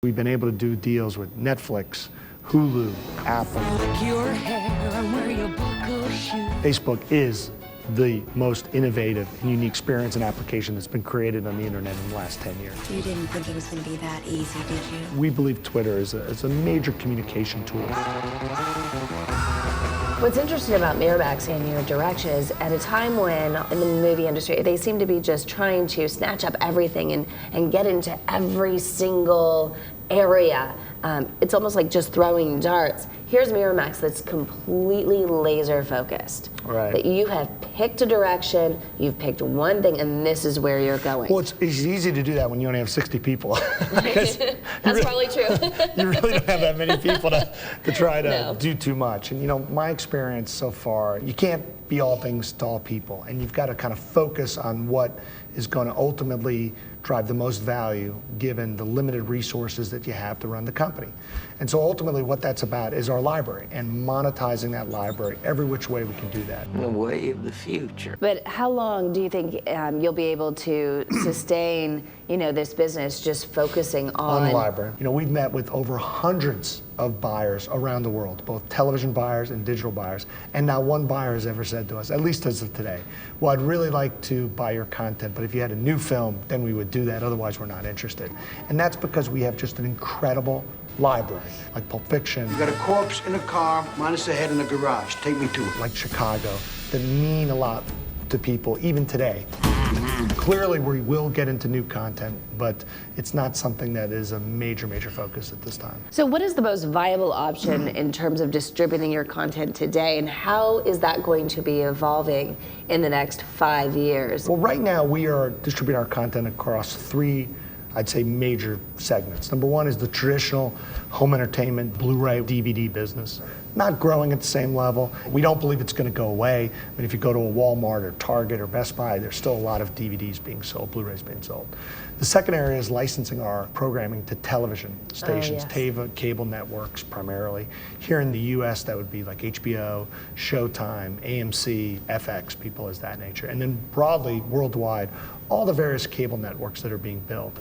We've been able to do deals with Netflix, Hulu, Apple. Facebook is the most innovative and unique experience and application that's been created on the internet in the last 10 years. You didn't think it was going to be that easy, did you? We believe Twitter is a major communication tool. What's interesting about Miramax and your direction is at a time when in the movie industry, they seem to be just trying to snatch up everything and get into every single area. It's almost like just throwing darts. Here's Miramax that's completely laser focused. Right. That you have picked a direction, you've picked one thing, and this is where you're going. Well, it's easy to do that when you only have 60 people. That's probably true. You really don't have that many people to try to do too much. And you know, my experience so far, you can't be all things to all people, and you've got to kind of focus on what is going to ultimately drive the most value given the limited resources that you have to run the company. And so ultimately what that's about is our library and monetizing that library every which way we can do that. The way of the future. But how long do you think you'll be able to sustain, this business just focusing on the library? We've met with over hundreds of buyers around the world, both television buyers and digital buyers, and not one buyer has ever said to us, at least as of today, well, I'd really like to buy your content, but if you had a new film, then we would do that, otherwise we're not interested. And that's because we have just an incredible library, like Pulp Fiction. You got a corpse in a car, minus the head in the garage. Take me to it. Like Chicago, that mean a lot to people, even today. Clearly, we will get into new content, but it's not something that is a major focus at this time. So what is the most viable option in terms of distributing your content today, and how is that going to be evolving in the next 5 years? Well, right now we are distributing our content across three, I'd say, major segments. Number one is the traditional home entertainment, Blu-ray, DVD business. Not growing at the same level. We don't believe it's going to go away. But if you go to a Walmart or Target or Best Buy, there's still a lot of DVDs being sold, Blu-rays being sold. The second area is licensing our programming to television stations, cable networks primarily. Here in the US, that would be like HBO, Showtime, AMC, FX, people as that nature. And then broadly, worldwide, all the various cable networks that are being built.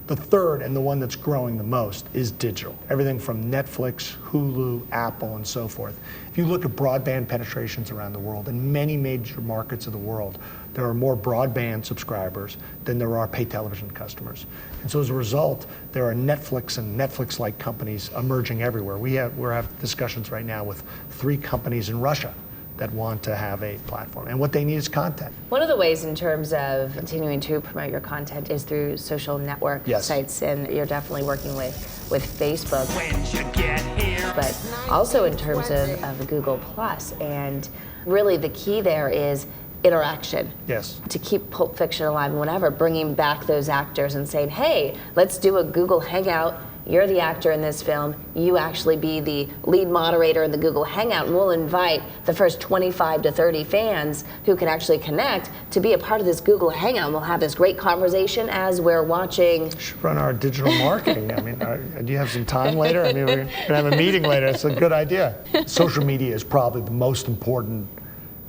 The third, and the one that's growing the most, is digital. Everything from Netflix, Hulu, Apple, and so forth. If you look at broadband penetrations around the world, in many major markets of the world, there are more broadband subscribers than there are pay television customers. And so as a result, there are Netflix and Netflix-like companies emerging everywhere. We're having discussions right now with 3 companies in Russia that want to have a platform, and what they need is content. One of the ways in terms of continuing to promote your content is through social network sites, and you're definitely working with Facebook. When'd you get here? But also in terms of Google Plus, and really the key there is interaction. Yes. To keep Pulp Fiction alive and whatever, bringing back those actors and saying, hey, let's do a Google Hangout. You're the actor in this film. You actually be the lead moderator in the Google Hangout, and we'll invite the first 25 to 30 fans who can actually connect to be a part of this Google Hangout. And we'll have this great conversation as we're watching. We should run our digital marketing. I mean, do you have some time later? I mean, we're going to have a meeting later. It's a good idea. Social media is probably the most important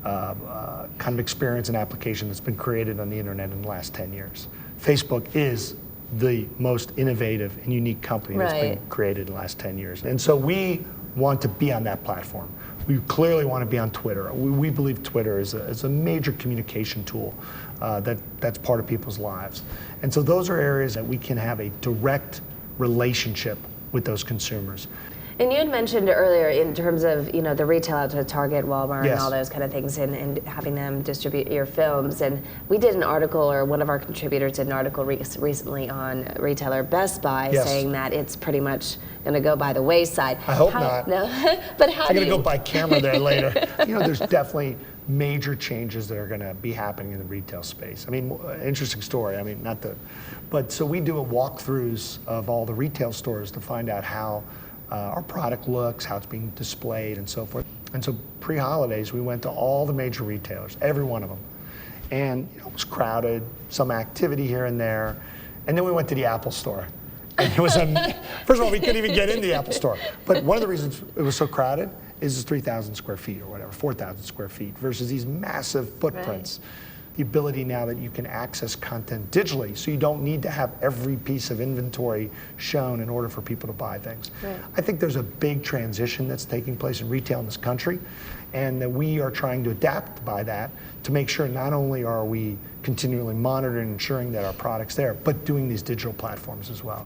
kind of experience and application that's been created on the internet in the last 10 years. Facebook is the most innovative and unique company that's been created in the last 10 years. And so we want to be on that platform. We clearly want to be on Twitter. We believe Twitter is a major communication tool that's part of people's lives. And so those are areas that we can have a direct relationship with those consumers. And you had mentioned earlier in terms of the retail out to Target, Walmart, and all those kind of things, and having them distribute your films. And we did an article, or one of our contributors did an article recently on retailer Best Buy, saying that it's pretty much going to go by the wayside. I hope not. No, but how? I'm going to go buy camera there later. There's definitely major changes that are going to be happening in the retail space. I mean, interesting story. I mean, but so we do a walkthroughs of all the retail stores to find out how our product looks, how it's being displayed, and so forth. And so pre-holidays, we went to all the major retailers, every one of them. And it was crowded, some activity here and there. And then we went to the Apple store. And it was first of all, we couldn't even get in the Apple store. But one of the reasons it was so crowded is it's 3,000 square feet or whatever, 4,000 square feet versus these massive footprints. the ability now that you can access content digitally, so you don't need to have every piece of inventory shown in order for people to buy things. Right. I think there's a big transition that's taking place in retail in this country, and that we are trying to adapt by that to make sure not only are we continually monitoring and ensuring that our product's there, but doing these digital platforms as well.